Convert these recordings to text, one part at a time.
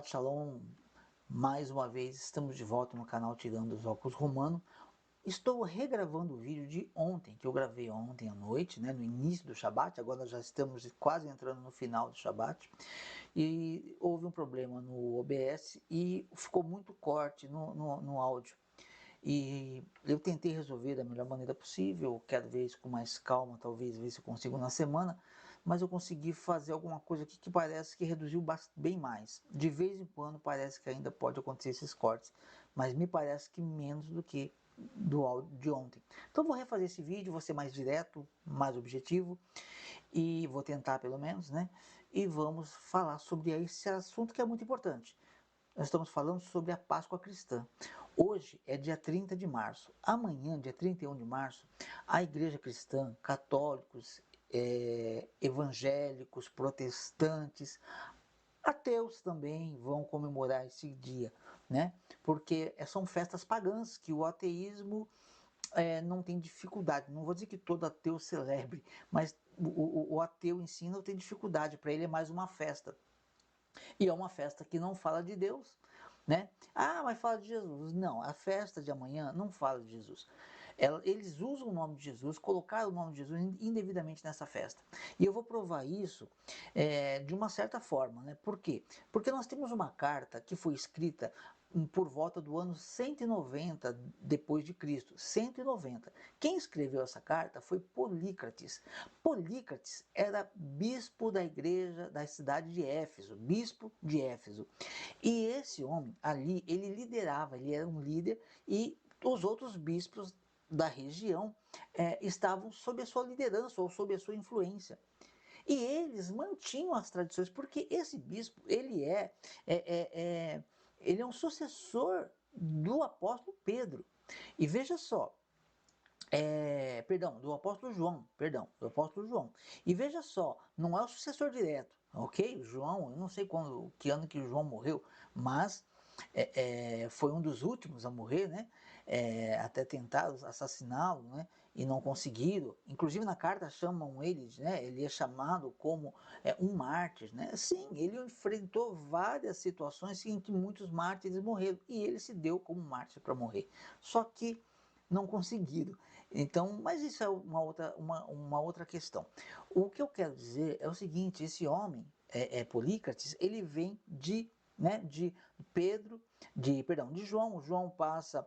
Shabbat Shalom, mais uma vez estamos de volta no canal Tirando os Óculos Romano. Estou regravando o vídeo de ontem, que eu gravei ontem à noite, no início do Shabbat. Agora já estamos quase entrando no final do Shabbat. E houve um problema no OBS e ficou muito corte no áudio. E eu tentei resolver da melhor maneira possível, quero ver isso com mais calma, talvez ver se eu consigo na semana, mas eu consegui fazer alguma coisa aqui que parece que reduziu bem mais. De vez em quando parece que ainda pode acontecer esses cortes, mas me parece que menos do que do áudio de ontem. Então vou refazer esse vídeo, vou ser mais direto, mais objetivo, e vou tentar pelo menos, E vamos falar sobre esse assunto que é muito importante. Nós estamos falando sobre a Páscoa cristã. Hoje é dia 30 de março. Amanhã, dia 31 de março, a igreja cristã, católicos, evangélicos, protestantes, ateus também vão comemorar esse dia, Porque são festas pagãs que o ateísmo não tem dificuldade. Não vou dizer que todo ateu celebre, mas o ateu em si não tem dificuldade. Para ele é mais uma festa. E é uma festa que não fala de Deus, Ah, mas fala de Jesus. Não, a festa de amanhã não fala de Jesus. Eles usam o nome de Jesus, colocaram o nome de Jesus indevidamente nessa festa. E eu vou provar isso de uma certa forma, Por quê? Porque nós temos uma carta que foi escrita por volta do ano 190 depois de Cristo, 190. Quem escreveu essa carta foi Polícrates. Polícrates era bispo da igreja da cidade de Éfeso, bispo de Éfeso. E esse homem ali, ele liderava, ele era um líder e os outros bispos da região estavam sob a sua liderança ou sob a sua influência. E eles mantinham as tradições, porque esse bispo, ele é um sucessor do apóstolo Pedro. E veja só, do apóstolo João. E veja só, não é o sucessor direto, ok? O João, eu não sei que ano que o João morreu, mas foi um dos últimos a morrer, até tentaram assassiná-lo, E não conseguiram. Inclusive na carta chamam ele, Ele é chamado como um mártir, Sim, ele enfrentou várias situações em que muitos mártires morreram e ele se deu como mártir para morrer. Só que não conseguiram. Então, mas isso é uma outra questão. O que eu quero dizer é o seguinte: esse homem, Polícrates, ele vem de Pedro, de João. João passa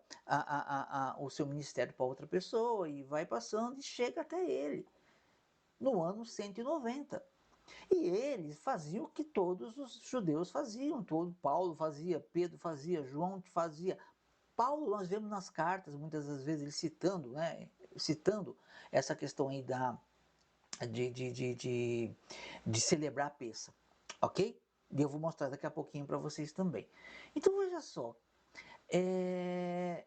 o seu ministério para outra pessoa e vai passando e chega até ele no ano 190. E eles faziam o que todos os judeus faziam, todo Paulo fazia, Pedro fazia, João fazia. Paulo, nós vemos nas cartas, muitas das vezes, ele citando essa questão aí de celebrar a peça, ok? E eu vou mostrar daqui a pouquinho para vocês também. Então, veja só.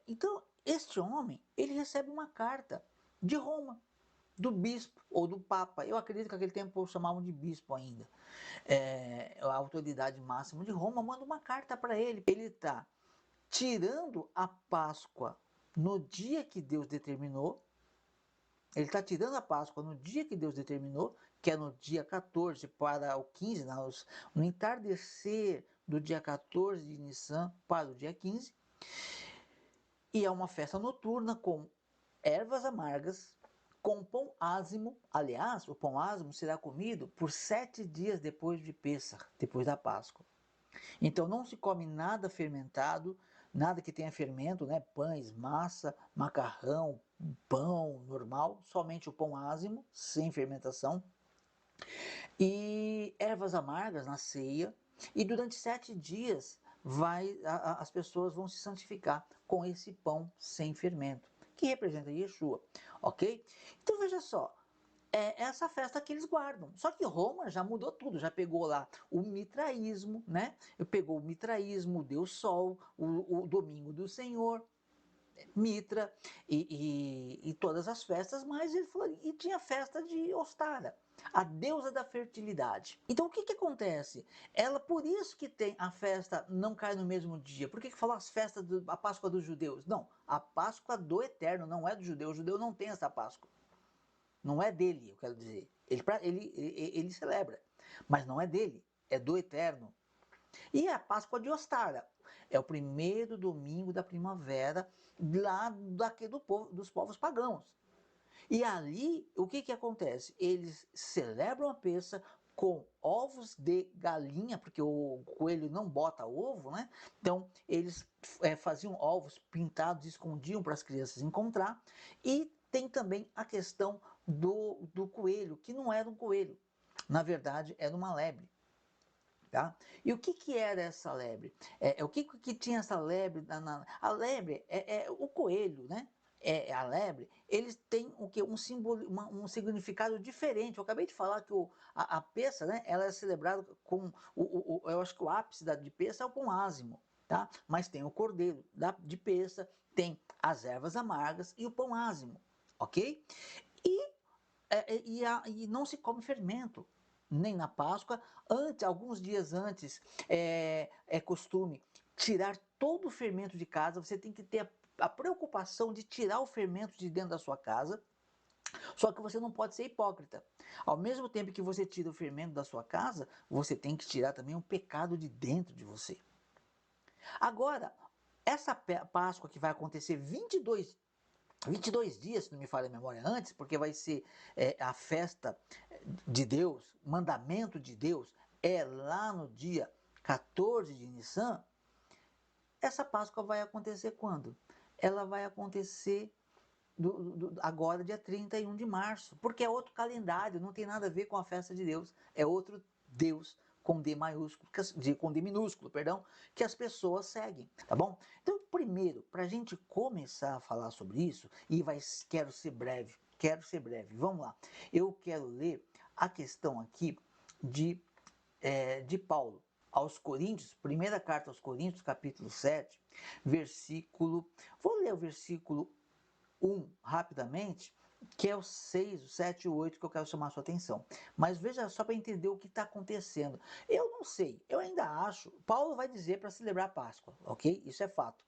Então, este homem, ele recebe uma carta de Roma, do bispo ou do papa. Eu acredito que naquele tempo chamavam de bispo ainda. A autoridade máxima de Roma manda uma carta para ele. Ele está tirando a Páscoa no dia que Deus determinou. Ele está tirando a Páscoa no dia que Deus determinou, que é no dia 14 para o 15, no entardecer do dia 14 de Nissan para o dia 15. E é uma festa noturna com ervas amargas, com pão ázimo. Aliás, o pão ázimo será comido por 7 dias depois de Pêssar, depois da Páscoa. Então não se come nada fermentado, nada que tenha fermento, Pães, massa, macarrão, pão normal, somente o pão ázimo, sem fermentação. E ervas amargas na ceia. E durante 7 dias as pessoas vão se santificar com esse pão sem fermento, que representa Yeshua, ok? Então veja só, essa festa que eles guardam. Só que Roma já mudou tudo, já pegou lá o mitraísmo, Pegou o mitraísmo, o Deus Sol, o Domingo do Senhor, Mitra e todas as festas, mas ele falou, e tinha festa de Ostara, a deusa da fertilidade. Então o que acontece? Por isso que tem a festa não cai no mesmo dia. Por que falou as festas, a Páscoa dos judeus? Não, a Páscoa do Eterno, não é do judeu. O judeu não tem essa Páscoa. Não é dele, eu quero dizer. Ele celebra, mas não é dele, é do Eterno. E a Páscoa de Ostara é o primeiro domingo da primavera lá dos povos pagãos. E ali, o que acontece? Eles celebram a peça com ovos de galinha, porque o coelho não bota ovo, né? Então, eles faziam ovos pintados, escondiam para as crianças encontrar. E tem também a questão do coelho, que não era um coelho. Na verdade, era uma lebre. Tá? E o que era essa lebre? O que tinha essa lebre? A lebre é o coelho, né? A lebre, eles têm o que? Um símbolo, um significado diferente. Eu acabei de falar que a peça, né, ela é celebrada com, eu acho que o ápice de peça é o pão ázimo, tá? Mas tem o cordeiro de peça, tem as ervas amargas e o pão ázimo, ok? E não se come fermento, nem na Páscoa. Alguns dias antes, é costume tirar todo o fermento de casa. Você tem que ter a preocupação de tirar o fermento de dentro da sua casa. Só que você não pode ser hipócrita. Ao mesmo tempo que você tira o fermento da sua casa, você tem que tirar também o pecado de dentro de você. Agora, essa Páscoa que vai acontecer 22 dias, se não me falha a memória, antes, porque vai ser a festa de Deus, mandamento de Deus, é lá no dia 14 de Nissan. Essa Páscoa vai acontecer quando? Ela vai acontecer agora, dia 31 de março, porque é outro calendário, não tem nada a ver com a festa de Deus, é outro Deus com D maiúsculo, com D minúsculo, perdão, que as pessoas seguem, tá bom? Então, primeiro, para a gente começar a falar sobre isso, quero ser breve, vamos lá. Eu quero ler a questão aqui de Paulo aos Coríntios, primeira carta aos Coríntios, capítulo 7, vou ler o versículo 1 rapidamente, que é o 6, o 7 e o 8 que eu quero chamar a sua atenção. Mas veja só para entender o que está acontecendo. Eu não sei, eu ainda acho, Paulo vai dizer para celebrar a Páscoa, ok? Isso é fato.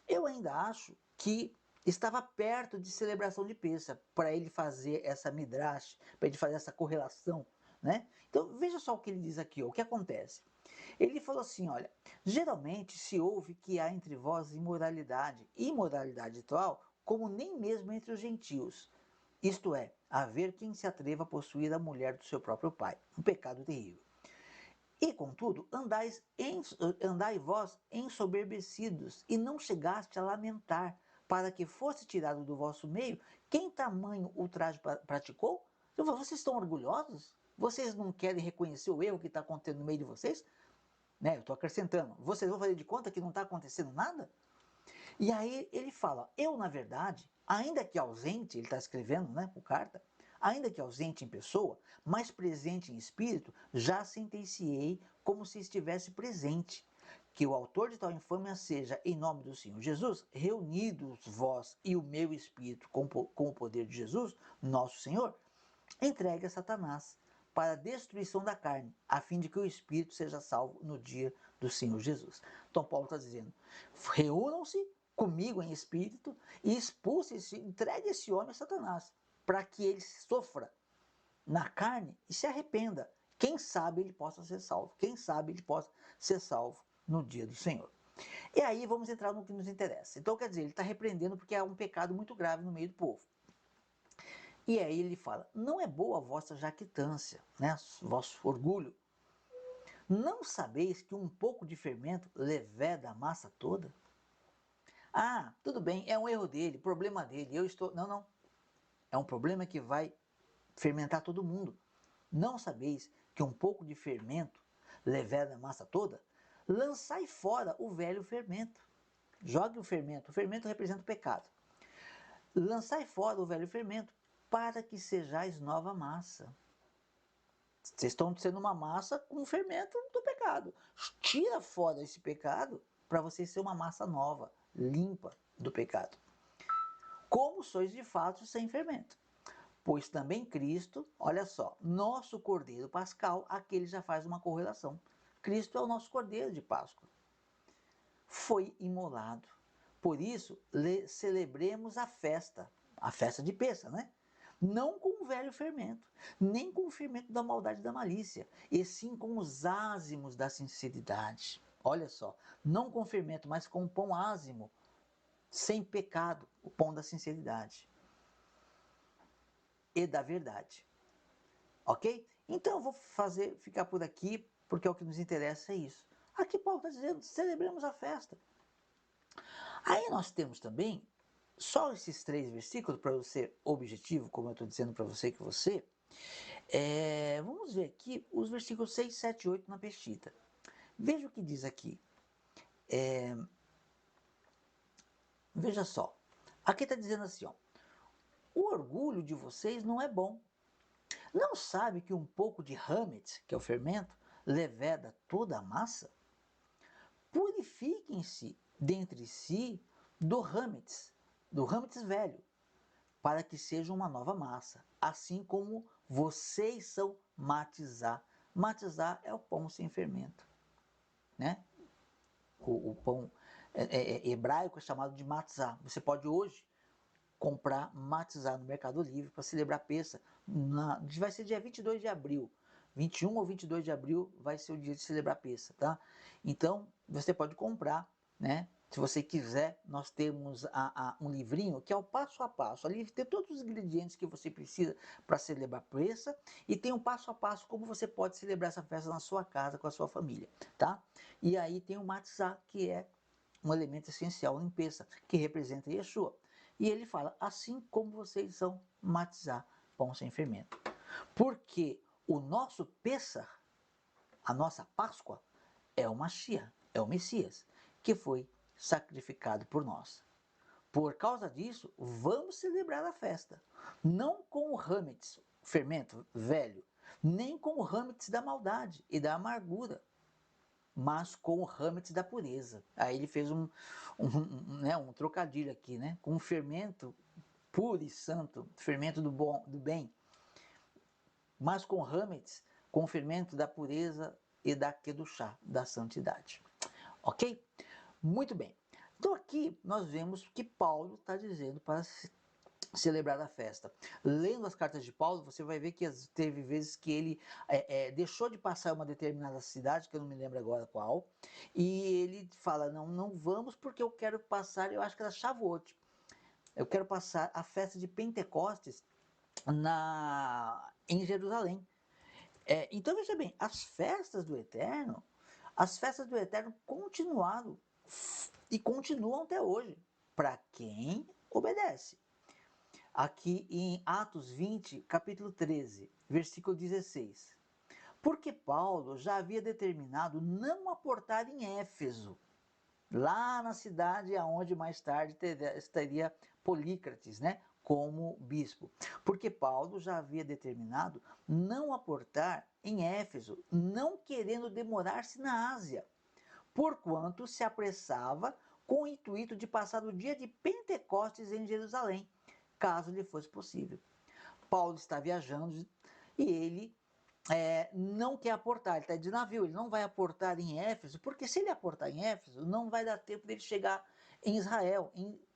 Eu ainda acho que estava perto de celebração de Pêssah, para ele fazer essa midrash, para ele fazer essa correlação, né? Então veja só o que ele diz aqui, ó, o que acontece. Ele falou assim, olha, geralmente se ouve que há entre vós imoralidade ritual, como nem mesmo entre os gentios. Isto é, haver quem se atreva a possuir a mulher do seu próprio pai. Um pecado terrível. E, contudo, andai vós ensoberbecidos, e não chegaste a lamentar, para que fosse tirado do vosso meio quem tamanho ultraje praticou? Vocês estão orgulhosos? Vocês não querem reconhecer o erro que está acontecendo no meio de vocês? Né? Eu estou acrescentando. Vocês vão fazer de conta que não está acontecendo nada? E aí ele fala, eu na verdade, ainda que ausente, ele está escrevendo, né, por carta, ainda que ausente em pessoa, mas presente em espírito, já sentenciei como se estivesse presente. Que o autor de tal infâmia seja, em nome do Senhor Jesus, reunidos vós e o meu espírito com o poder de Jesus, nosso Senhor, entregue a Satanás para a destruição da carne, a fim de que o espírito seja salvo no dia do Senhor Jesus. Então Paulo está dizendo, reúnam-se comigo em espírito e expulse-se, entregue esse homem a Satanás, para que ele sofra na carne e se arrependa. Quem sabe ele possa ser salvo, quem sabe ele possa ser salvo no dia do Senhor. E aí vamos entrar no que nos interessa. Então quer dizer, ele está repreendendo porque há um pecado muito grave no meio do povo. E aí ele fala, não é boa a vossa jactância, né, vosso orgulho. Não sabeis que um pouco de fermento leveda a massa toda? Ah, tudo bem, é um erro dele, problema dele, eu estou... Não, não. É um problema que vai fermentar todo mundo. Não sabeis que um pouco de fermento leveda a massa toda? Lançai fora o velho fermento. Jogue o fermento representa o pecado. Lançai fora o velho fermento, para que sejais nova massa. Vocês estão sendo uma massa com fermento do pecado. Tira fora esse pecado para vocês ser uma massa nova, limpa do pecado. Como sois de fato sem fermento. Pois também Cristo, olha só, nosso Cordeiro Pascal, aqui ele já faz uma correlação. Cristo é o nosso Cordeiro de Páscoa. Foi imolado. Por isso, celebremos a festa de Pêssah, né? não com o velho fermento, nem com o fermento da maldade e da malícia, e sim com os ázimos da sinceridade. Olha só, não com fermento, mas com pão ázimo, sem pecado, o pão da sinceridade e da verdade. Ok? Então eu vou ficar por aqui, porque é o que nos interessa é isso. Aqui Paulo está dizendo, celebremos a festa. Aí nós temos também, só esses 3 versículos, para eu ser objetivo, como eu estou dizendo para você que você, vamos ver aqui os versículos 6, 7 e 8 na Pesquita. Veja o que diz aqui. Veja só. Aqui está dizendo assim, ó, o orgulho de vocês não é bom. Não sabe que um pouco de hametz, que é o fermento, leveda toda a massa? Purifiquem-se dentre si do hametz velho, para que seja uma nova massa, assim como vocês são matizá. Matizá é o pão sem fermento, né? O pão hebraico é chamado de matzá. Você pode hoje comprar matzá no Mercado Livre para celebrar Pêssah. Vai ser dia 22 de abril. 21 ou 22 de abril vai ser o dia de celebrar Pêssah, tá? Então, você pode comprar, né? Se você quiser, nós temos um livrinho que é o passo a passo. Ali tem todos os ingredientes que você precisa para celebrar Pêssah e tem um passo a passo como você pode celebrar essa festa na sua casa com a sua família, tá? E aí tem o matzá, que é um elemento essencial em Pêssah, que representa Yeshua. E ele fala, assim como vocês são matzá, pão sem fermento. Porque o nosso Pêssah, a nossa Páscoa, é o Mashiach, é o Messias, que foi sacrificado por nós. Por causa disso, vamos celebrar a festa, não com o hametz, fermento velho, nem com o hametz da maldade e da amargura, mas com o hametz da pureza. Aí ele fez um trocadilho aqui, né? Com o fermento puro e santo, fermento do bem, mas com hametz, com o fermento da pureza e da kedushá, da santidade. Ok? Muito bem. Então aqui nós vemos que Paulo está dizendo para celebrar a festa. Lendo as cartas de Paulo, você vai ver que teve vezes que ele deixou de passar uma determinada cidade, que eu não me lembro agora qual, e ele fala, não vamos porque eu quero passar, eu acho que era Shavuot, eu quero passar a festa de Pentecostes em Jerusalém. Então veja bem, as festas do Eterno continuaram e continuam até hoje, para quem obedece. Aqui em Atos 20, capítulo 13, versículo 16. Porque Paulo já havia determinado não aportar em Éfeso, lá na cidade aonde mais tarde estaria Polícrates, né, como bispo. Porque Paulo já havia determinado não aportar em Éfeso, não querendo demorar-se na Ásia, porquanto se apressava com o intuito de passar o dia de Pentecostes em Jerusalém, caso lhe fosse possível. Paulo está viajando e ele não quer aportar, ele está de navio, ele não vai aportar em Éfeso, porque se ele aportar em Éfeso, não vai dar tempo dele chegar em Israel,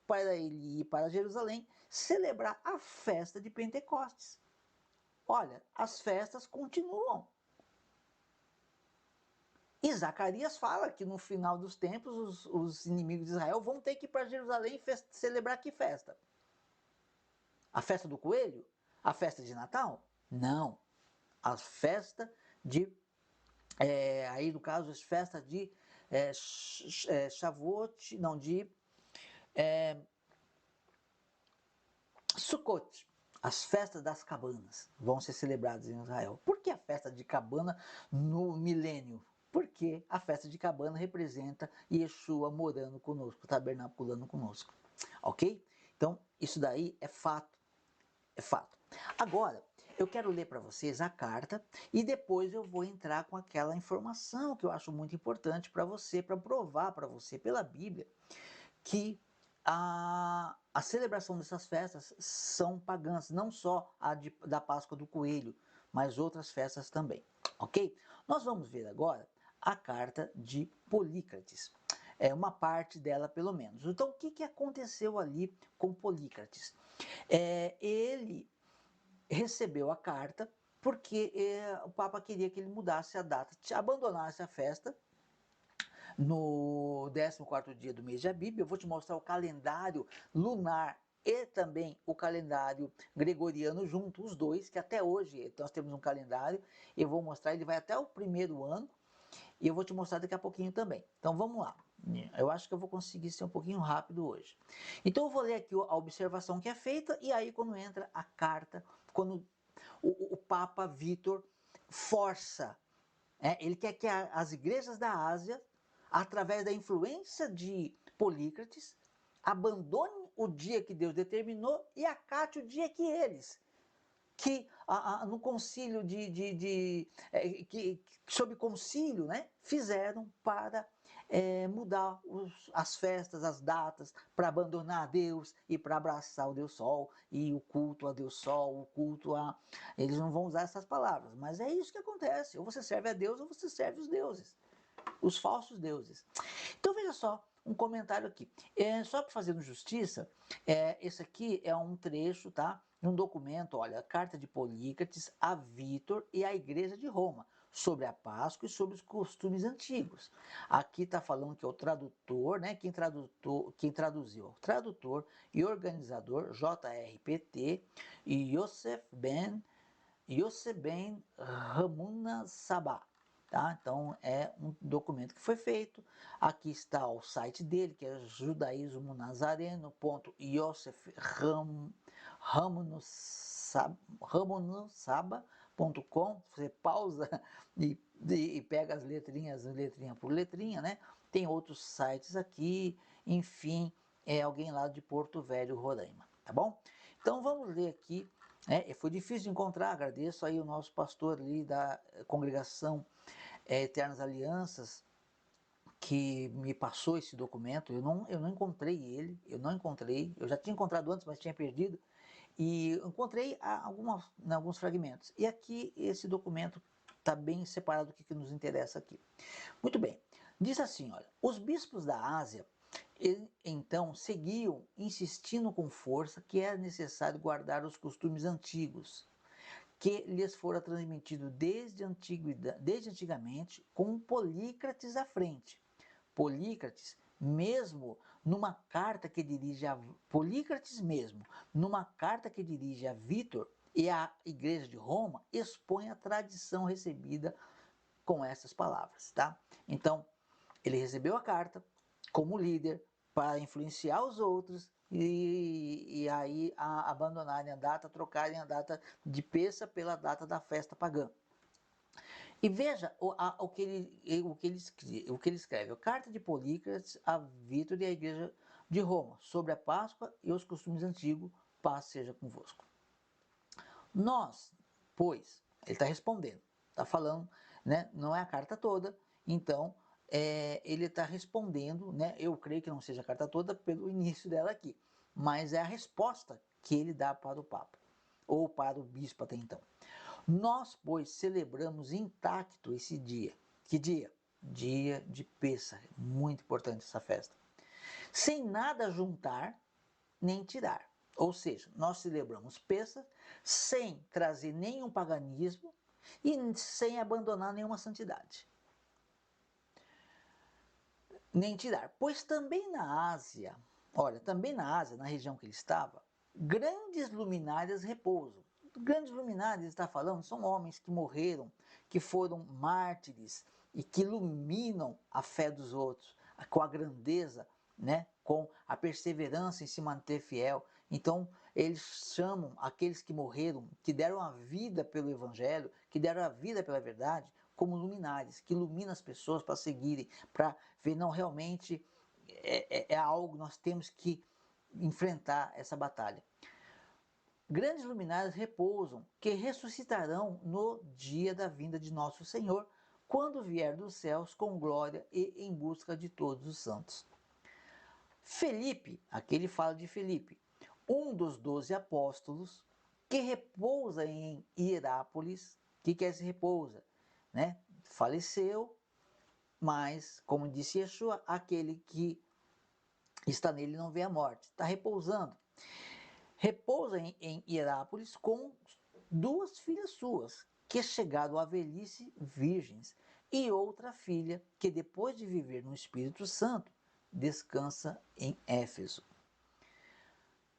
para ele ir para Jerusalém, celebrar a festa de Pentecostes. Olha, as festas continuam. E Zacarias fala que no final dos tempos os inimigos de Israel vão ter que ir para Jerusalém celebrar que festa? A festa do coelho? A festa de Natal? Não. A festa de aí no caso, as festas de Shavuot, não, de Sukkot. As festas das cabanas vão ser celebradas em Israel. Por que a festa de cabana no milênio? Porque a festa de cabana representa Yeshua morando conosco, tabernaculando conosco. Ok? Então, isso daí é fato. É fato. Agora, eu quero ler para vocês a carta e depois eu vou entrar com aquela informação que eu acho muito importante para você, para provar para você pela Bíblia que a celebração dessas festas são pagãs, não só da Páscoa do Coelho, mas outras festas também, ok? Nós vamos ver agora a carta de Polícrates, uma parte dela pelo menos. Então, o que aconteceu ali com Polícrates? Ele recebeu a carta porque o Papa queria que ele mudasse a data, abandonasse a festa no 14º dia do mês de Abib. Eu vou te mostrar o calendário lunar e também o calendário gregoriano junto, os dois, que até hoje nós temos um calendário. Eu vou mostrar, ele vai até o primeiro ano, e eu vou te mostrar daqui a pouquinho também. Então vamos lá. Eu acho que eu vou conseguir ser um pouquinho rápido hoje. Então eu vou ler aqui a observação que é feita, e aí quando entra a carta, quando o Papa Vítor força, ele quer que as igrejas da Ásia, através da influência de Polícrates, abandonem o dia que Deus determinou e acate o dia que eles, que no concílio sob concílio, né, fizeram para mudar as festas, as datas, para abandonar a Deus e para abraçar o Deus Sol e o culto a Deus Sol, o culto a... Eles não vão usar essas palavras, mas é isso que acontece. Ou você serve a Deus ou você serve os deuses, os falsos deuses. Então veja só, um comentário aqui. Só para fazer justiça, esse aqui é um trecho, tá? De um documento, olha, a carta de Polícrates a Vítor e a Igreja de Roma, sobre a Páscoa e sobre os costumes antigos. Aqui está falando que é o tradutor, né? Quem traduziu, o tradutor e organizador JRPT e Yosef Ben Ramuna Sabah. Tá? Então é um documento que foi feito. Aqui está o site dele, que é judaísmonazareno.ioseframunusaba.com. Você pausa e pega as letrinhas, letrinha por letrinha, né? Tem outros sites aqui, enfim, é alguém lá de Porto Velho, Roraima, tá bom? Então vamos ler aqui. Foi difícil de encontrar, agradeço aí o nosso pastor ali da congregação Eternas Alianças, que me passou esse documento. Eu não encontrei ele, eu já tinha encontrado antes, mas tinha perdido, e encontrei alguns fragmentos. E aqui esse documento está bem separado do que nos interessa aqui. Muito bem, diz assim, olha, os bispos da Ásia então seguiam insistindo com força que era necessário guardar os costumes antigos, que lhes fora transmitido desde antigamente, com Polícrates à frente. Polícrates, mesmo numa carta que dirige a Vítor e à Igreja de Roma, expõe a tradição recebida com essas palavras, tá? Então, ele recebeu a carta como líder para influenciar os outros e aí abandonarem a data, trocarem a data de Pêssah pela data da festa pagã. E veja o que ele escreve. A carta de Polícrates a Vítor e a Igreja de Roma, sobre a Páscoa e os costumes antigos, paz seja convosco. Nós, pois, ele está respondendo, está falando, né? Não é a carta toda, então ele está respondendo, né? Eu creio que não seja a carta toda pelo início dela aqui, mas é a resposta que ele dá para o Papa, ou para o bispo até então. Nós, pois, celebramos intacto esse dia. Que dia? Dia de Pêssah. Muito importante essa festa. Sem nada juntar nem tirar. Ou seja, nós celebramos Pêssah sem trazer nenhum paganismo e sem abandonar nenhuma santidade. Nem tirar. Pois também na Ásia, na região que ele estava, grandes luminárias repousam. Grandes luminárias, está falando, são homens que morreram, que foram mártires e que iluminam a fé dos outros com a grandeza, né, com a perseverança em se manter fiel. Então, eles chamam aqueles que morreram, que deram a vida pelo Evangelho, que deram a vida pela verdade, como luminares, que iluminam as pessoas para seguirem, para ver, não, realmente é algo, nós temos que enfrentar essa batalha. Grandes luminares repousam, que ressuscitarão no dia da vinda de nosso Senhor, quando vier dos céus com glória e em busca de todos os santos. Felipe, aqui ele fala de Felipe, um dos 12 apóstolos, que repousa em Hierápolis. O que é esse repousa? Né? Faleceu, mas, como disse Yeshua, aquele que está nele não vê a morte. Está repousando. Repousa em Hierápolis com 2 filhas suas, que chegaram à velhice virgens, e outra filha, que depois de viver no Espírito Santo, descansa em Éfeso.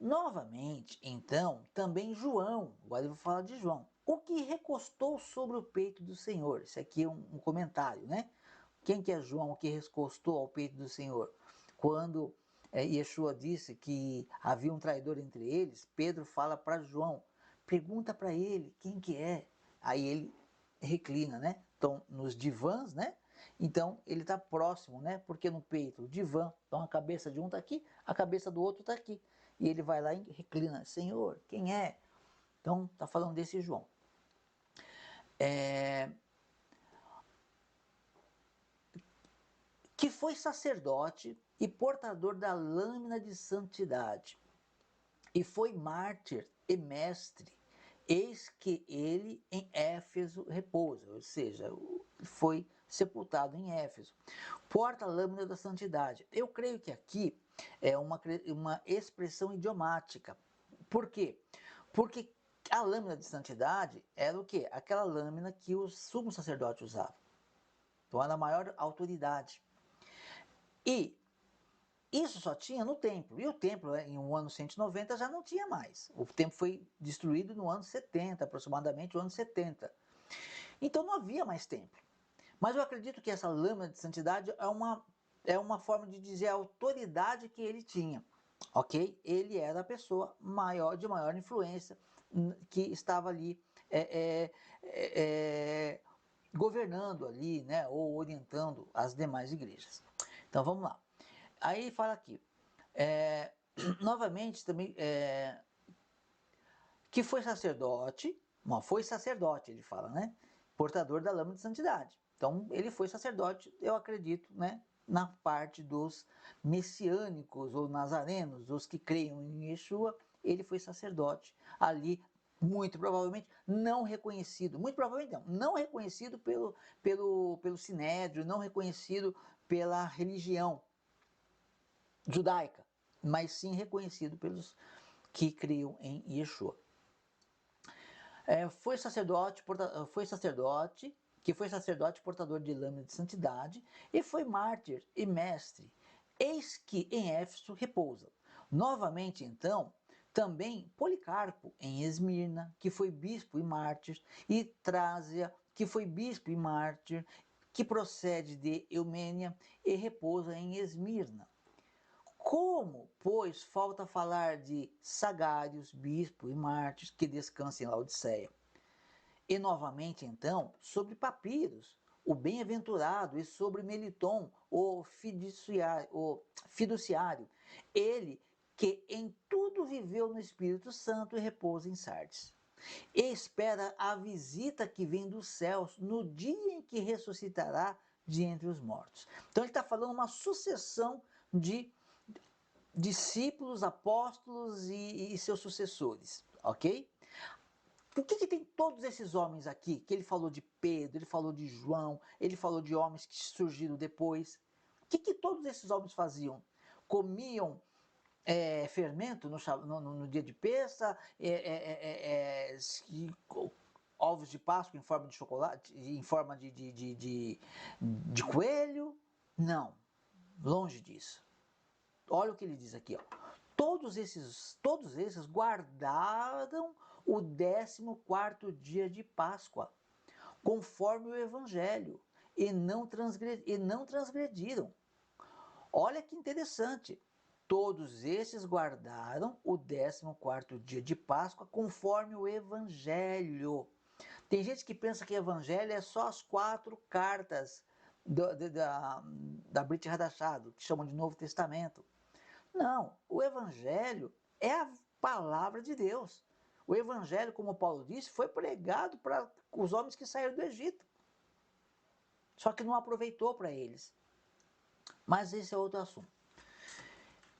Novamente, então, também João, agora eu vou falar de João, o que recostou sobre o peito do Senhor. Isso aqui é um comentário, né? Quem que é João, o que recostou ao peito do Senhor? Quando Yeshua disse que havia um traidor entre eles, Pedro fala para João, pergunta para ele quem que é. Aí ele reclina, né? Então, nos divãs, né? Então, ele está próximo, né? Porque no peito, o divã, então a cabeça de um está aqui, a cabeça do outro está aqui. E ele vai lá e reclina, Senhor, quem é? Então, está falando desse João. Que foi sacerdote e portador da lâmina de santidade, e foi mártir e mestre, eis que ele em Éfeso repousa, ou seja, foi sepultado em Éfeso. Porta a lâmina da santidade. Eu creio que aqui é uma expressão idiomática. Por quê? Porque a lâmina de santidade era o quê? Aquela lâmina que o sumo sacerdote usava. Então era a maior autoridade. E isso só tinha no templo. E o templo, em um ano 190, já não tinha mais. O templo foi destruído no ano 70, aproximadamente o ano 70. Então não havia mais templo. Mas eu acredito que essa lâmina de santidade é uma forma de dizer a autoridade que ele tinha. Ok? Ele era a pessoa de maior influência que estava ali governando ali, né? Ou orientando as demais igrejas. Então vamos lá. Aí fala aqui, novamente também, que foi sacerdote, ele fala, né? Portador da lâmina de santidade. Então ele foi sacerdote, eu acredito, né? Na parte dos messiânicos ou nazarenos, os que creiam em Yeshua, ele foi sacerdote ali, muito provavelmente não reconhecido, muito provavelmente não reconhecido pelo sinédrio, não reconhecido pela religião judaica, mas sim reconhecido pelos que criam em Yeshua. Foi sacerdote portador de lâmina de santidade, e foi mártir e mestre. Eis que em Éfeso repousa. Novamente, então, também Policarpo em Esmirna, que foi bispo e mártir, e Trásia, que foi bispo e mártir, que procede de Eumênia e repousa em Esmirna. Como, pois, falta falar de Sagários, bispo e mártires, que descansa em Laodiceia? E novamente, então, sobre Papiros, o bem-aventurado, e sobre Meliton, o fiduciário, ele que em tudo viveu no Espírito Santo e repousa em Sardes. E espera a visita que vem dos céus no dia em que ressuscitará de entre os mortos. Então ele está falando uma sucessão de discípulos, apóstolos e seus sucessores, ok? Por que tem todos esses homens aqui? Que ele falou de Pedro, ele falou de João, ele falou de homens que surgiram depois. O que todos esses homens faziam? Comiam fermento no dia de Pêssah, ovos de Páscoa em forma de chocolate, em forma de coelho? Não, longe disso. Olha o que ele diz aqui, ó. Todos esses guardaram o 14º dia de Páscoa, conforme o Evangelho, e não transgrediram. Olha que interessante. Todos esses guardaram o 14º dia de Páscoa, conforme o Evangelho. Tem gente que pensa que Evangelho é só as 4 cartas da Brit Hadashah, que chamam de Novo Testamento. Não, o Evangelho é a palavra de Deus. O Evangelho, como Paulo disse, foi pregado para os homens que saíram do Egito. Só que não aproveitou para eles. Mas esse é outro assunto.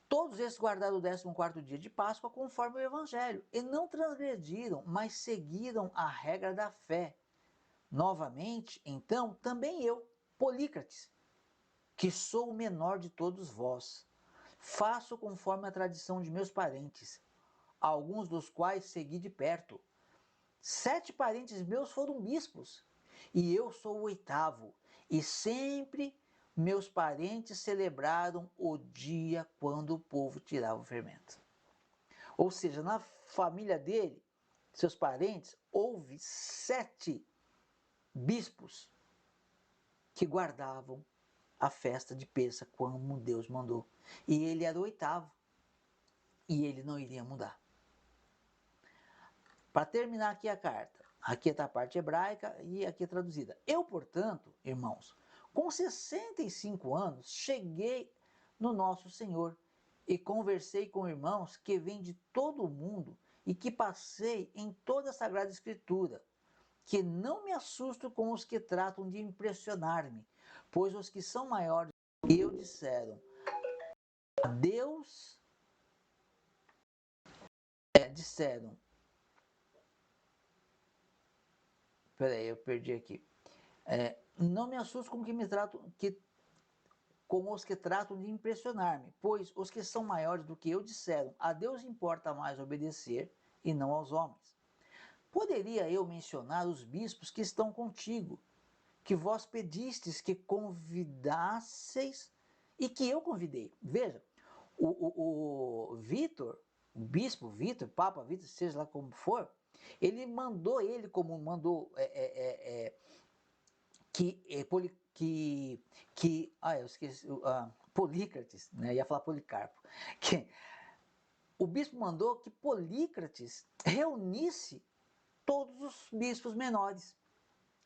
Todos esses guardaram o 14º dia de Páscoa conforme o Evangelho, e não transgrediram, mas seguiram a regra da fé. Novamente, então, também eu, Polícrates, que sou o menor de todos vós, faço conforme a tradição de meus parentes, alguns dos quais segui de perto, 7 parentes meus foram bispos, e eu sou o 8º, e sempre meus parentes celebraram o dia quando o povo tirava o fermento. Ou seja, na família dele, seus parentes, houve 7 bispos que guardavam a festa de Pêssah como Deus mandou. E ele era o 8º, e ele não iria mudar. Para terminar aqui a carta, aqui está a parte hebraica e aqui é traduzida. Eu, portanto, irmãos, com 65 anos, cheguei no nosso Senhor e conversei com irmãos que vêm de todo o mundo e que passei em toda a Sagrada Escritura, que não me assusto com os que tratam de impressionar-me, pois os que são maiores que eu disseram, Deus, disseram, peraí, eu perdi aqui. Não me assusto com com os que tratam de impressionar-me, pois os que são maiores do que eu disseram, a Deus importa mais obedecer e não aos homens. Poderia eu mencionar os bispos que estão contigo, que vós pedistes que convidasseis e que eu convidei. Veja, o Vitor, o bispo Vitor, Papa Vitor, seja lá como for, ele mandou como mandou eu esqueci, Polícrates, né? Ia falar Policarpo, que o bispo mandou que Polícrates reunisse todos os bispos menores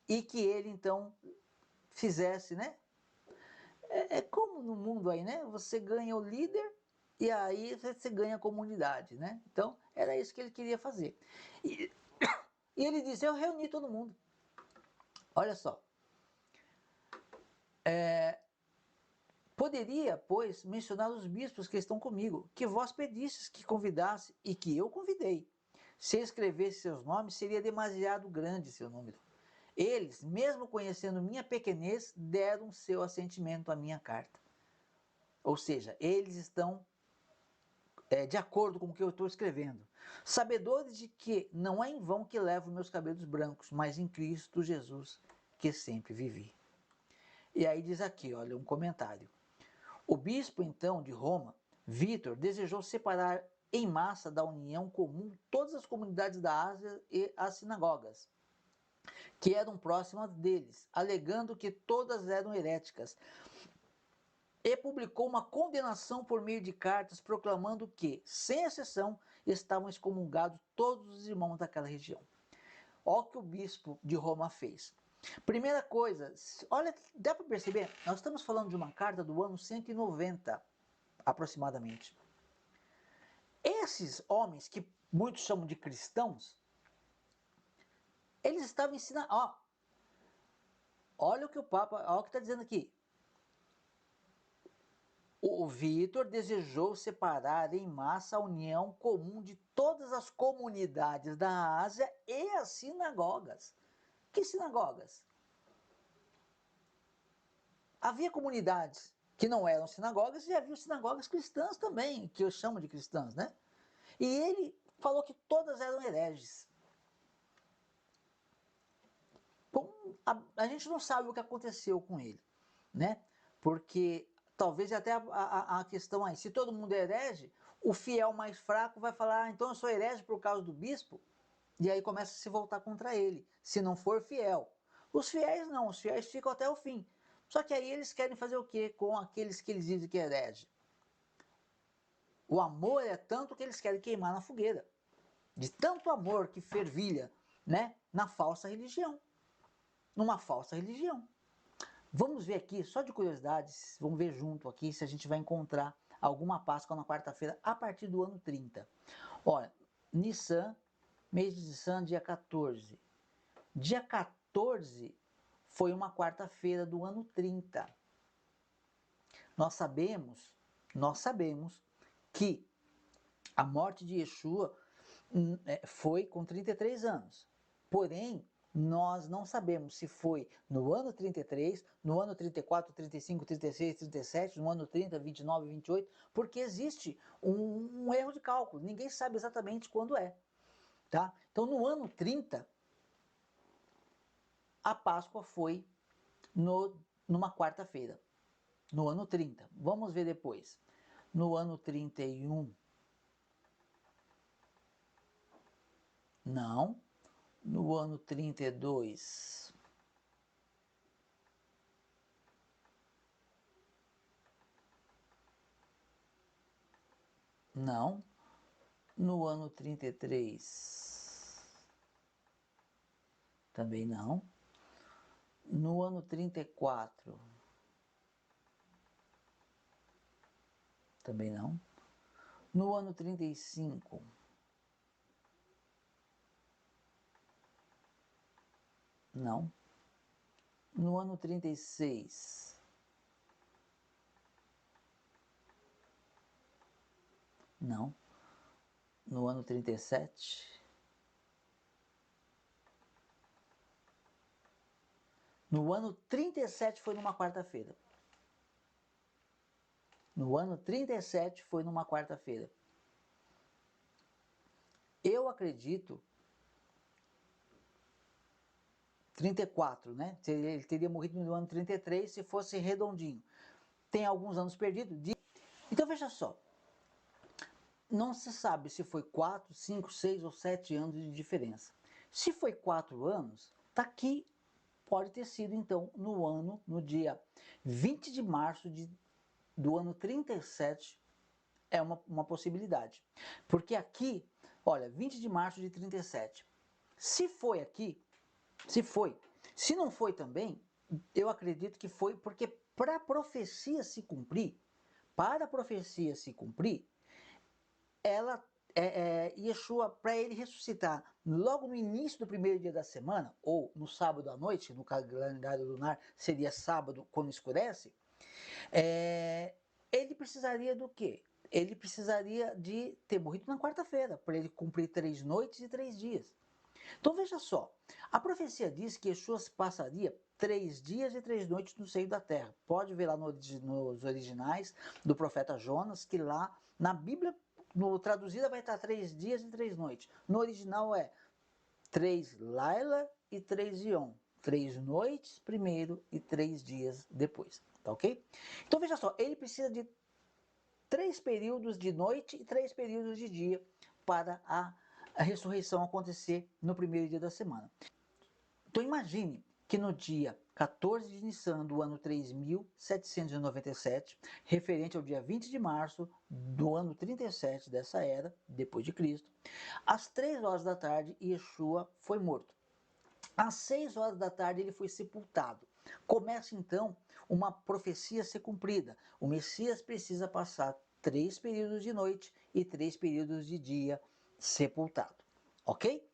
e que ele então fizesse, né? É como no mundo aí, né? Você ganha o líder e aí você ganha a comunidade, né? Então era isso que ele queria fazer. E ele disse: eu reuni todo mundo. Olha só. Poderia, pois, mencionar os bispos que estão comigo, que vós pedistes que convidasse e que eu convidei. Se escrevesse seus nomes, seria demasiado grande seu número. Eles, mesmo conhecendo minha pequenez, deram seu assentimento à minha carta. Ou seja, eles estão de acordo com o que eu estou escrevendo. Sabedores de que não é em vão que levo meus cabelos brancos, mas em Cristo Jesus, que sempre vivi. E aí diz aqui, olha, um comentário. O bispo, então, de Roma, Vítor, desejou separar em massa da união comum todas as comunidades da Ásia e as sinagogas, que eram próximas deles, alegando que todas eram heréticas, e publicou uma condenação por meio de cartas, proclamando que, sem exceção, estavam excomungados todos os irmãos daquela região. Olha o que o bispo de Roma fez. Primeira coisa, olha, dá para perceber? Nós estamos falando de uma carta do ano 190, aproximadamente. Esses homens, que muitos chamam de cristãos, eles estavam ensinando, olha o que o Papa, olha o que está dizendo aqui. O Vítor desejou separar em massa a união comum de todas as comunidades da Ásia e as sinagogas. Que sinagogas? Havia comunidades que não eram sinagogas e havia sinagogas cristãs também, que eu chamo de cristãs, né? E ele falou que todas eram hereges. Bom, a gente não sabe o que aconteceu com ele, né? Porque talvez até a questão aí, se todo mundo é herege, o fiel mais fraco vai falar, então eu sou herege por causa do bispo, e aí começa a se voltar contra ele, se não for fiel. Os fiéis não, os fiéis ficam até o fim. Só que aí eles querem fazer o quê com aqueles que eles dizem que é herege? O amor é tanto que eles querem queimar na fogueira. De tanto amor que fervilha, né, na falsa religião. Numa falsa religião. Vamos ver aqui, só de curiosidades, vamos ver junto aqui se a gente vai encontrar alguma Páscoa na quarta-feira a partir do ano 30. Olha, Nissan, mês de Nissan, dia 14. Dia 14 foi uma quarta-feira do ano 30. Nós sabemos que a morte de Yeshua foi com 33 anos. Porém, nós não sabemos se foi no ano 33, no ano 34, 35, 36, 37, no ano 30, 29, 28, porque existe um erro de cálculo. Ninguém sabe exatamente quando é. Tá? Então, no ano 30, a Páscoa foi numa quarta-feira. No ano 30. Vamos ver depois. No ano 31, não. No ano 32, não. No ano 33, também não. No ano 34, também não. No ano 35, não. No ano 36, não. No ano 37, no ano 37 foi numa quarta-feira. No ano 37 foi numa quarta-feira. Eu acredito 34, né? Ele teria morrido no ano 33 se fosse redondinho. Tem alguns anos perdidos. Então veja só, não se sabe se foi 4, 5, 6 ou 7 anos de diferença. Se foi 4 anos, tá aqui, pode ter sido então no dia 20 de março do ano 37, é uma possibilidade. Porque aqui, olha, 20 de março de 37, se foi aqui, se foi, se não foi também, eu acredito que foi porque para a profecia se cumprir, ela Yeshua, para ele ressuscitar logo no início do primeiro dia da semana, ou no sábado à noite, no calendário lunar seria sábado quando escurece, ele precisaria do quê? Ele precisaria de ter morrido na quarta-feira, para ele cumprir 3 noites e 3 dias. Então veja só, a profecia diz que Yeshua passaria 3 dias e 3 noites no seio da terra. Pode ver lá nos originais do profeta Jonas, que lá na Bíblia, no traduzida, vai estar 3 dias e 3 noites. No original é 3 Laila e 3 Yom. 3 noites primeiro e 3 dias depois. Tá ok? Então veja só, ele precisa de 3 períodos de noite e 3 períodos de dia para a ressurreição acontecer no primeiro dia da semana. Então imagine que no dia 14 de Nissan do ano 3797, referente ao dia 20 de março do ano 37 dessa era, depois de Cristo, às 3 horas da tarde, Yeshua foi morto. Às 6 horas da tarde ele foi sepultado. Começa então uma profecia a ser cumprida. O Messias precisa passar 3 períodos de noite e 3 períodos de dia sepultado. Ok?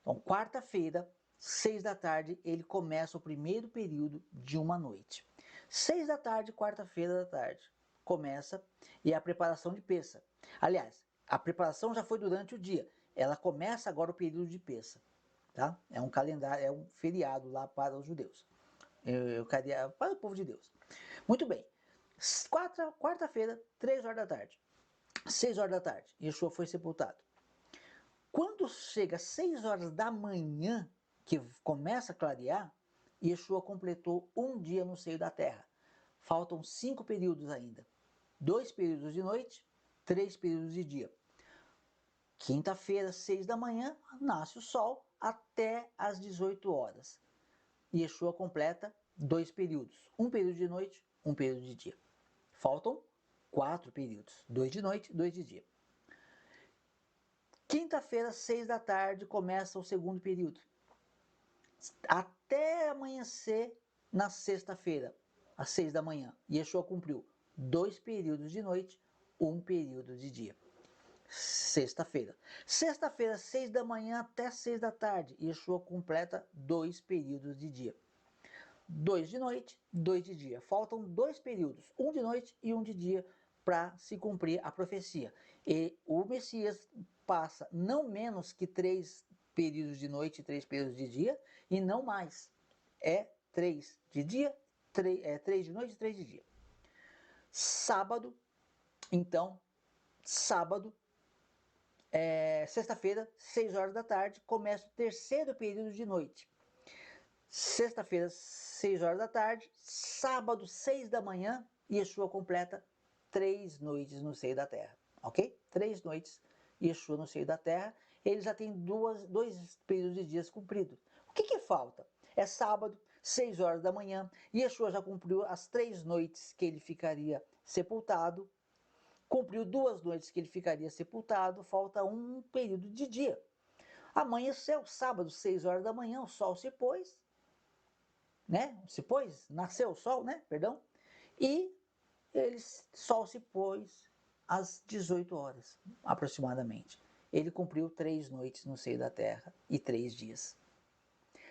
Então, quarta-feira, 6 da tarde, ele começa o primeiro período de uma noite. 6 da tarde, quarta-feira da tarde, começa e é a preparação de Pessa. Aliás, a preparação já foi durante o dia. Ela começa agora o período de Pessa. Tá? É um calendário, é um feriado lá para os judeus. Para o povo de Deus. Muito bem. Quarta-feira, 3 horas da tarde. 6 horas da tarde, Yeshua foi sepultado. Quando chega às 6 horas da manhã, que começa a clarear, Yeshua completou um dia no seio da terra. Faltam 5 períodos ainda. 2 períodos de noite, 3 períodos de dia. Quinta-feira, 6 da manhã, nasce o sol até às 18 horas. Yeshua completa 2 períodos. Um período de noite, um período de dia. Faltam 4 períodos. 2 de noite, 2 de dia. Quinta-feira, 6 da tarde, começa o segundo período. Até amanhecer na sexta-feira, às 6 da manhã. Yeshua cumpriu 2 períodos de noite, 1 período de dia. Sexta-feira. Sexta-feira, 6 da manhã até 6 da tarde. Yeshua completa 2 períodos de dia. 2 de noite, 2 de dia. Faltam 2 períodos, um de noite e um de dia, para se cumprir a profecia. E o Messias passa não menos que 3 períodos de noite e 3 períodos de dia, e não mais. É 3 de dia, 3 de noite e 3 de dia. Sábado, então, sábado Sexta-feira, 6 horas da tarde, começa o terceiro período de noite. Sexta-feira, 6 horas da tarde, sábado, 6 da manhã, Yeshua completa 3 noites no seio da terra, ok? 3 noites, Yeshua no seio da terra, ele já tem dois períodos de dias cumpridos. O que falta? É sábado, 6 horas da manhã, Yeshua já cumpriu as 3 noites que ele ficaria sepultado, cumpriu 2 noites que ele ficaria sepultado, falta um período de dia. Amanheceu, sábado, 6 horas da manhã, o sol se pôs, né? Se pôs, nasceu o sol, né? Perdão. E sol se pôs às 18 horas, aproximadamente. Ele cumpriu 3 noites no seio da terra e 3 dias.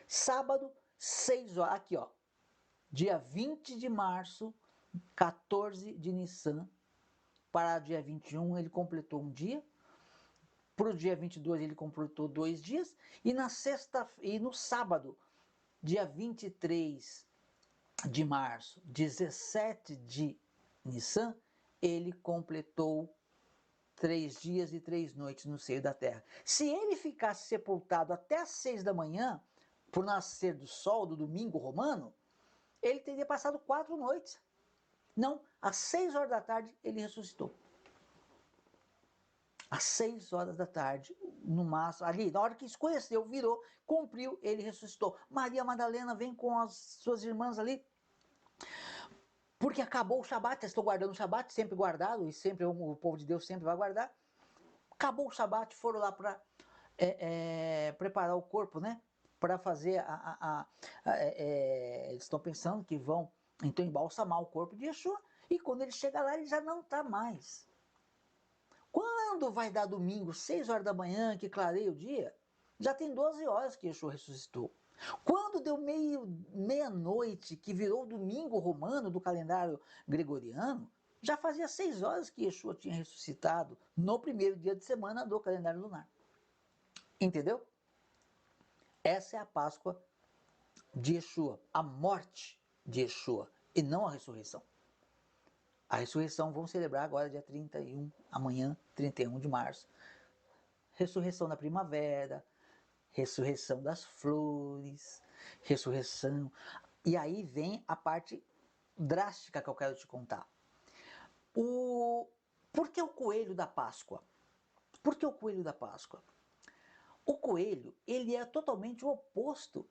Sábado, 6 horas, aqui ó, dia 20 de março, 14 de Nissan, para dia 21 ele completou um dia, para o dia 22 ele completou 2 dias, e no sábado, dia 23 de março, 17 de Nissan, ele completou 3 dias e 3 noites no seio da terra. Se ele ficasse sepultado até as 6 da manhã, por nascer do sol do domingo romano, ele teria passado 4 noites. Não, às 6 horas da tarde ele ressuscitou. Às 6 horas da tarde, no máximo, ali, na hora que escureceu, virou, cumpriu, ele ressuscitou. Maria Madalena vem com as suas irmãs ali, porque acabou o Shabat, estou guardando o Shabat, sempre guardado, e sempre o povo de Deus sempre vai guardar. Acabou o Shabat, foram lá para preparar o corpo, né? Para fazer eles estão pensando que vão então embalsamar o corpo de Yeshua, e quando ele chega lá, ele já não está mais. Quando vai dar domingo, 6 horas da manhã, que clareia o dia, já tem 12 horas que Yeshua ressuscitou. Quando deu meia-noite, que virou o domingo romano do calendário gregoriano, já fazia 6 horas que Yeshua tinha ressuscitado no primeiro dia de semana do calendário lunar. Entendeu? Essa é a Páscoa de Yeshua, a morte de Yeshua, e não a ressurreição. A ressurreição vamos celebrar agora dia 31, amanhã, 31 de março. Ressurreição da primavera, ressurreição das flores, ressurreição. E aí vem a parte drástica que eu quero te contar. Por que o coelho da Páscoa? Por que o coelho da Páscoa? O coelho, ele é totalmente o oposto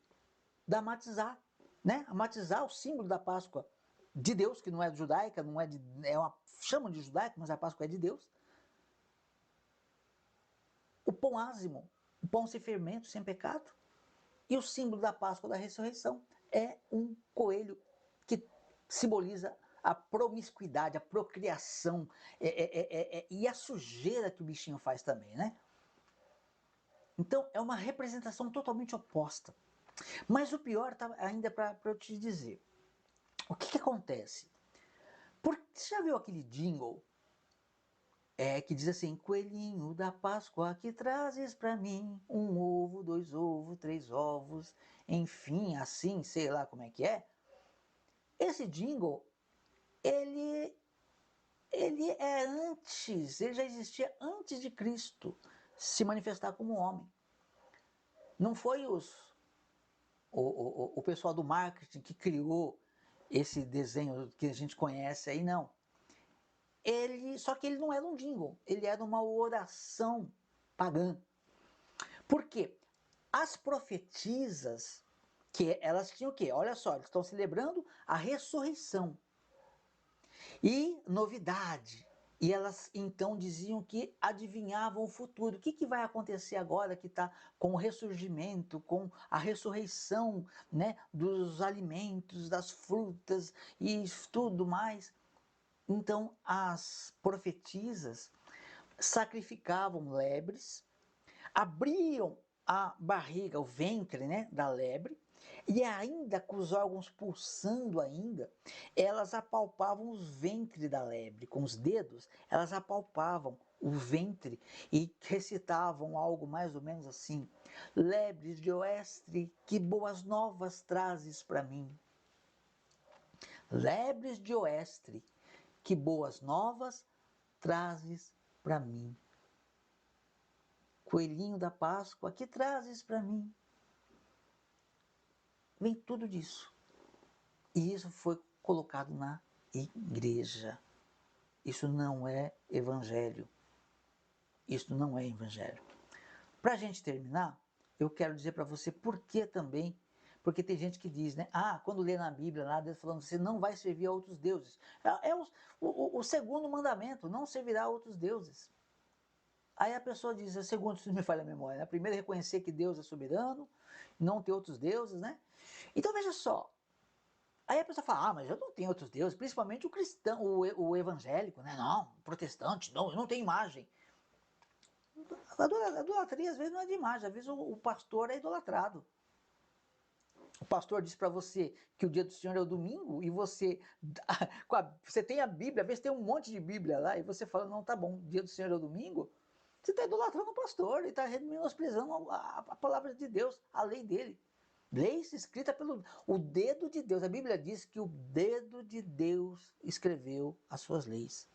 da matizá, né? A matizá, o símbolo da Páscoa de Deus, que não é judaica, não é de, chamam de judaica, mas a Páscoa é de Deus. O pão ázimo, o pão sem fermento, sem pecado. E o símbolo da Páscoa da ressurreição é um coelho que simboliza a promiscuidade, a procriação e a sujeira que o bichinho faz também, né? Então é uma representação totalmente oposta. Mas o pior tá ainda para eu te dizer. O que acontece? Você já viu aquele jingle que diz assim: coelhinho da Páscoa que trazes para mim um ovo, 2 ovos, 3 ovos, enfim, assim, sei lá como é que é. Esse jingle, ele é antes, ele já existia antes de Cristo se manifestar como homem. Não foi o pessoal do marketing que criou esse desenho que a gente conhece aí, não. Só que ele não era um jingle, ele era uma oração pagã. Por quê? As profetisas, que elas tinham o quê? Olha só, eles estão celebrando a ressurreição. E novidade. E elas então diziam que adivinhavam o futuro. O que vai acontecer agora que está com o ressurgimento, com a ressurreição, né, dos alimentos, das frutas e tudo mais? Então as profetisas sacrificavam lebres, abriam a barriga, o ventre, né, da lebre, e ainda com os órgãos pulsando ainda, elas apalpavam os ventre da lebre, com os dedos, elas apalpavam o ventre e recitavam algo mais ou menos assim: lebres de oeste, que boas novas trazes para mim. Lebres de oeste, que boas novas trazes para mim. Coelhinho da Páscoa, que trazes para mim? Vem tudo disso. E isso foi colocado na igreja. Isso não é evangelho. Isso não é evangelho. Para a gente terminar, eu quero dizer para você por que também, porque tem gente que diz, né? Ah, quando lê na Bíblia lá, Deus falando, você não vai servir a outros deuses. É o segundo mandamento, não servirá a outros deuses. Aí a pessoa diz, segundo, se não me falha a memória, né? Primeiro reconhecer que Deus é soberano, não ter outros deuses, né? Então veja só, aí a pessoa fala, ah, mas eu não tenho outros deuses, principalmente o cristão, o evangélico, né? Não, o protestante, não, eu não tenho imagem. A idolatria às vezes não é de imagem, às vezes o pastor é idolatrado. O pastor diz para você que o dia do Senhor é o domingo e você tem a Bíblia, às vezes tem um monte de Bíblia lá e você fala, não, tá bom, o dia do Senhor é o domingo. Você está idolatrando o pastor, ele está menosprezando a palavra de Deus, a lei dele. Lei escrita pelo o dedo de Deus. A Bíblia diz que o dedo de Deus escreveu as suas leis.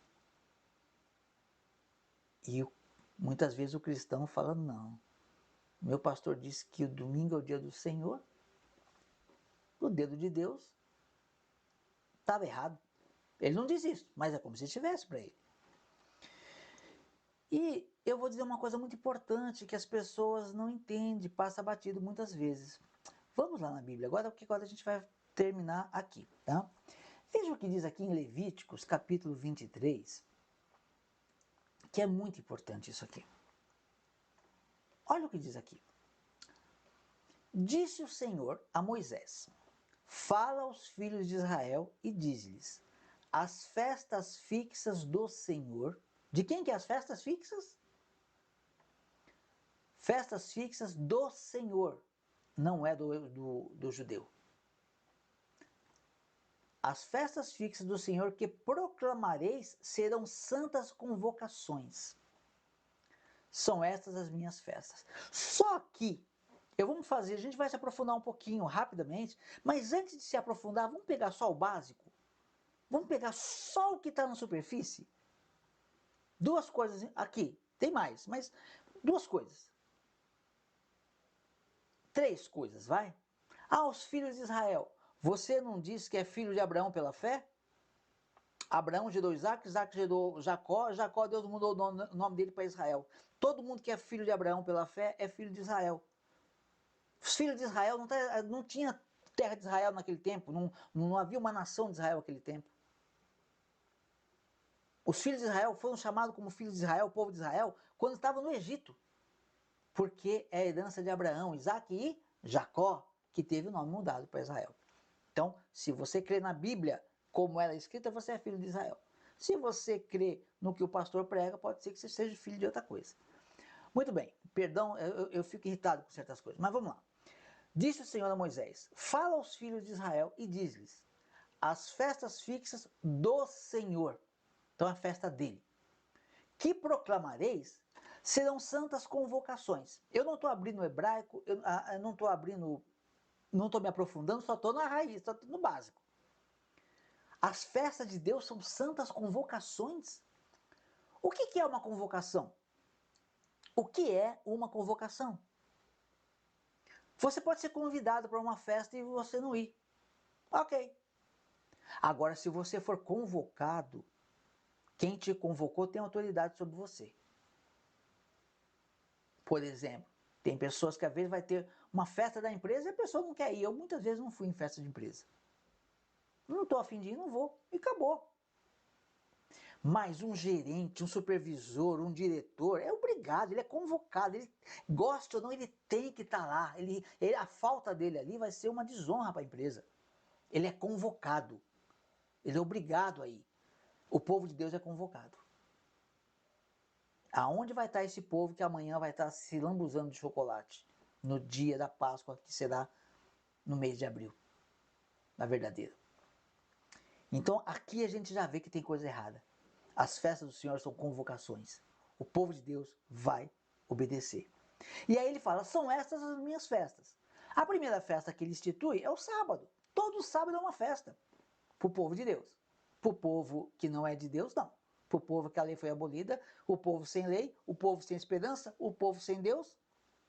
E muitas vezes o cristão fala, não, meu pastor disse que o domingo é o dia do Senhor, o dedo de Deus estava errado. Ele não diz isso, mas é como se estivesse para ele. E eu vou dizer uma coisa muito importante que as pessoas não entendem, passa batido muitas vezes. Vamos lá na Bíblia agora, porque agora a gente vai terminar aqui, tá? Veja o que diz aqui em Levíticos, capítulo 23, que é muito importante isso aqui. Olha o que diz aqui. Disse o Senhor a Moisés, fala aos filhos de Israel e diz-lhes, as festas fixas do Senhor, de quem que é as festas fixas? Festas fixas do Senhor, não é do judeu. As festas fixas do Senhor que proclamareis serão santas convocações. São estas as minhas festas. Só que, a gente vai se aprofundar um pouquinho rapidamente, mas antes de se aprofundar, vamos pegar só o básico? Vamos pegar só o que está na superfície? Duas coisas aqui, tem mais, mas duas coisas. Três coisas, vai? Aos filhos de Israel, você não diz que é filho de Abraão pela fé? Abraão gerou Isaac, Isaac gerou Jacó, Jacó Deus mudou o nome dele para Israel. Todo mundo que é filho de Abraão pela fé é filho de Israel. Os filhos de Israel não tinha terra de Israel naquele tempo, não havia uma nação de Israel naquele tempo. Os filhos de Israel foram chamados como filhos de Israel, o povo de Israel, quando estavam no Egito. Porque é a herança de Abraão, Isaac e Jacó, que teve o nome mudado para Israel. Então, se você crê na Bíblia como ela é escrita, você é filho de Israel. Se você crê no que o pastor prega, pode ser que você seja filho de outra coisa. Muito bem, perdão, eu fico irritado com certas coisas, mas vamos lá. Disse o Senhor a Moisés, fala aos filhos de Israel e diz-lhes, as festas fixas do Senhor, então a festa dele, que proclamareis, serão santas convocações. Eu não estou abrindo o hebraico, eu não estou abrindo, não estou me aprofundando, só estou na raiz, só estou no básico. As festas de Deus são santas convocações? O que é uma convocação? O que é uma convocação? Você pode ser convidado para uma festa e você não ir. Ok. Agora, se você for convocado, quem te convocou tem autoridade sobre você. Por exemplo, tem pessoas que às vezes vai ter uma festa da empresa e a pessoa não quer ir. Eu muitas vezes não fui em festa de empresa. Não estou a fim de ir, não vou. E acabou. Mas um gerente, um supervisor, um diretor é obrigado, ele é convocado, ele gosta ou não, ele tem que estar lá. A falta dele ali vai ser uma desonra para a empresa. Ele é convocado, ele é obrigado a ir. O povo de Deus é convocado. Aonde vai estar esse povo que amanhã vai estar se lambuzando de chocolate? No dia da Páscoa, que será no mês de abril, na verdadeira. Então aqui a gente já vê que tem coisa errada. As festas do Senhor são convocações. O povo de Deus vai obedecer. E aí ele fala, são estas as minhas festas. A primeira festa que ele institui é o sábado. Todo sábado é uma festa para o povo de Deus. Para o povo que não é de Deus, não. para o povo que a lei foi abolida, o povo sem lei, o povo sem esperança, o povo sem Deus?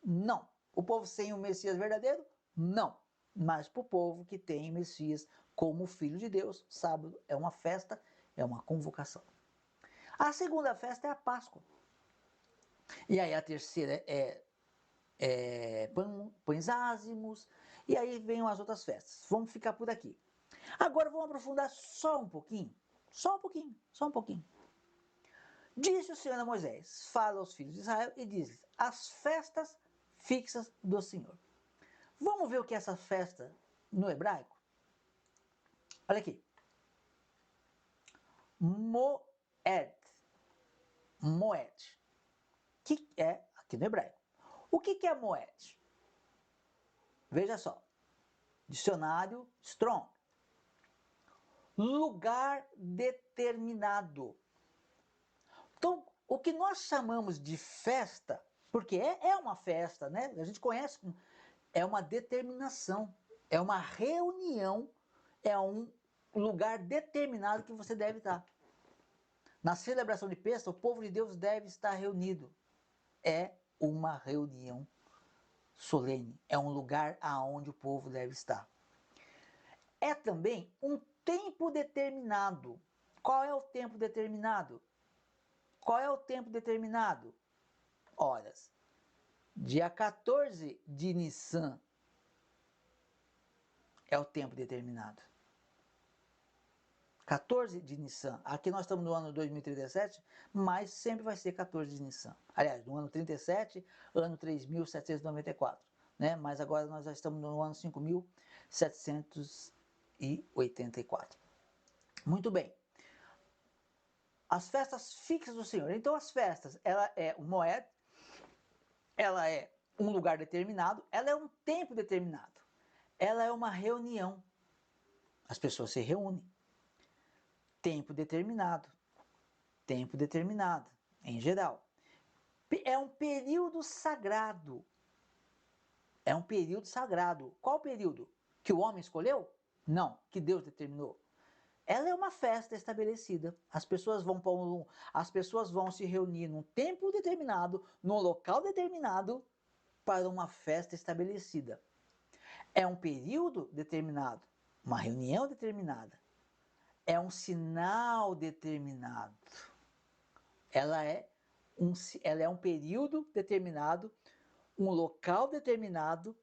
Não. O povo sem o Messias verdadeiro? Não. Mas para o povo que tem o Messias como Filho de Deus, sábado é uma festa, é uma convocação. A segunda festa é a Páscoa. E aí a terceira é pães ázimos, e aí vem as outras festas. Vamos ficar por aqui. Agora vamos aprofundar só um pouquinho. Só um pouquinho, só um pouquinho. Disse o Senhor a Moisés: fala aos filhos de Israel e diz-lhes as festas fixas do Senhor. Vamos ver o que é essa festa no hebraico? Olha aqui. Moed. Moed. Que é aqui no hebraico. O que é Moed? Veja só. Dicionário Strong. Lugar determinado. Então, o que nós chamamos de festa, porque é uma festa, né? A gente conhece, é uma determinação, é uma reunião, é um lugar determinado que você deve estar. Na celebração de Pêssego, o povo de Deus deve estar reunido. É uma reunião solene, é um lugar aonde o povo deve estar. É também um tempo determinado. Qual é o tempo determinado? Qual é o tempo determinado? Horas. Dia 14 de Nissan é o tempo determinado. 14 de Nissan. Aqui nós estamos no ano 2037, mas sempre vai ser 14 de Nissan. Aliás, no ano 37, ano 3.794. Né? Mas agora nós já estamos no ano 5.784. Muito bem. As festas fixas do Senhor. Então as festas, ela é o Moed, ela é um lugar determinado, ela é um tempo determinado. Ela é uma reunião. As pessoas se reúnem. Tempo determinado, em geral. É um período sagrado. É um período sagrado. Qual período? Que o homem escolheu? Não, que Deus determinou. Ela é uma festa estabelecida. As pessoas vão se reunir num tempo determinado, num local determinado, para uma festa estabelecida. É um período determinado, uma reunião determinada. É um sinal determinado. Ela é um período determinado, um local determinado,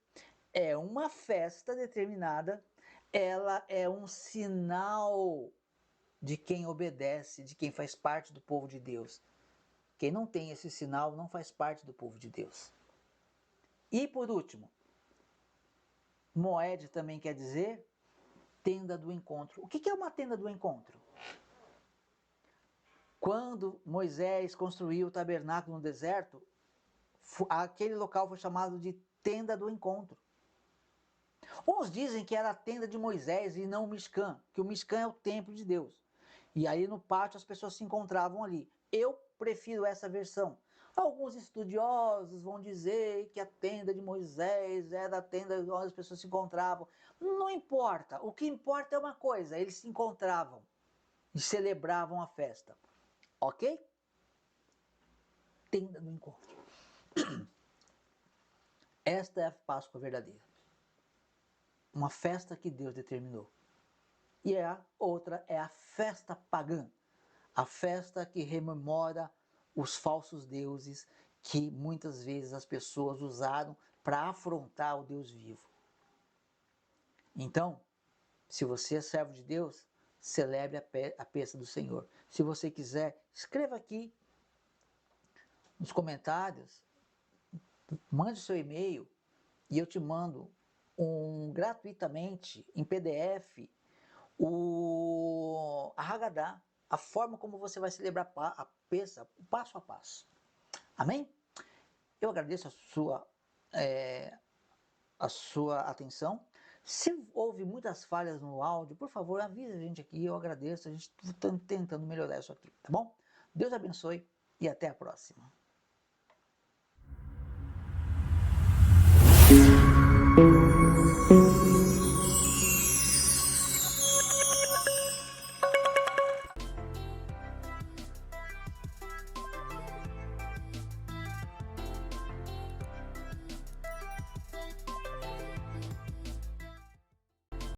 é uma festa determinada, ela é um sinal de quem obedece, de quem faz parte do povo de Deus. Quem não tem esse sinal não faz parte do povo de Deus. E por último, Moed também quer dizer tenda do encontro. O que é uma tenda do encontro? Quando Moisés construiu o tabernáculo no deserto, aquele local foi chamado de tenda do encontro. Uns dizem que era a tenda de Moisés e não o Mishkan, que o Mishkan é o templo de Deus. E aí no pátio as pessoas se encontravam ali. Eu prefiro essa versão. Alguns estudiosos vão dizer que a tenda de Moisés era a tenda onde as pessoas se encontravam. Não importa. O que importa é uma coisa: eles se encontravam e celebravam a festa. Ok? Tenda do encontro. Esta é a Páscoa verdadeira. Uma festa que Deus determinou. E a outra é a festa pagã. A festa que rememora os falsos deuses que muitas vezes as pessoas usaram para afrontar o Deus vivo. Então, se você é servo de Deus, celebre a festa do Senhor. Se você quiser, escreva aqui nos comentários, mande seu e-mail e eu te mando gratuitamente em PDF a Haggadah, a forma como você vai celebrar a Pêssego, passo a passo. Amém? Eu agradeço a sua atenção. Se houve muitas falhas no áudio, por favor, avise a gente aqui, eu agradeço. A gente está tentando melhorar isso aqui, tá bom? Deus abençoe e até a próxima.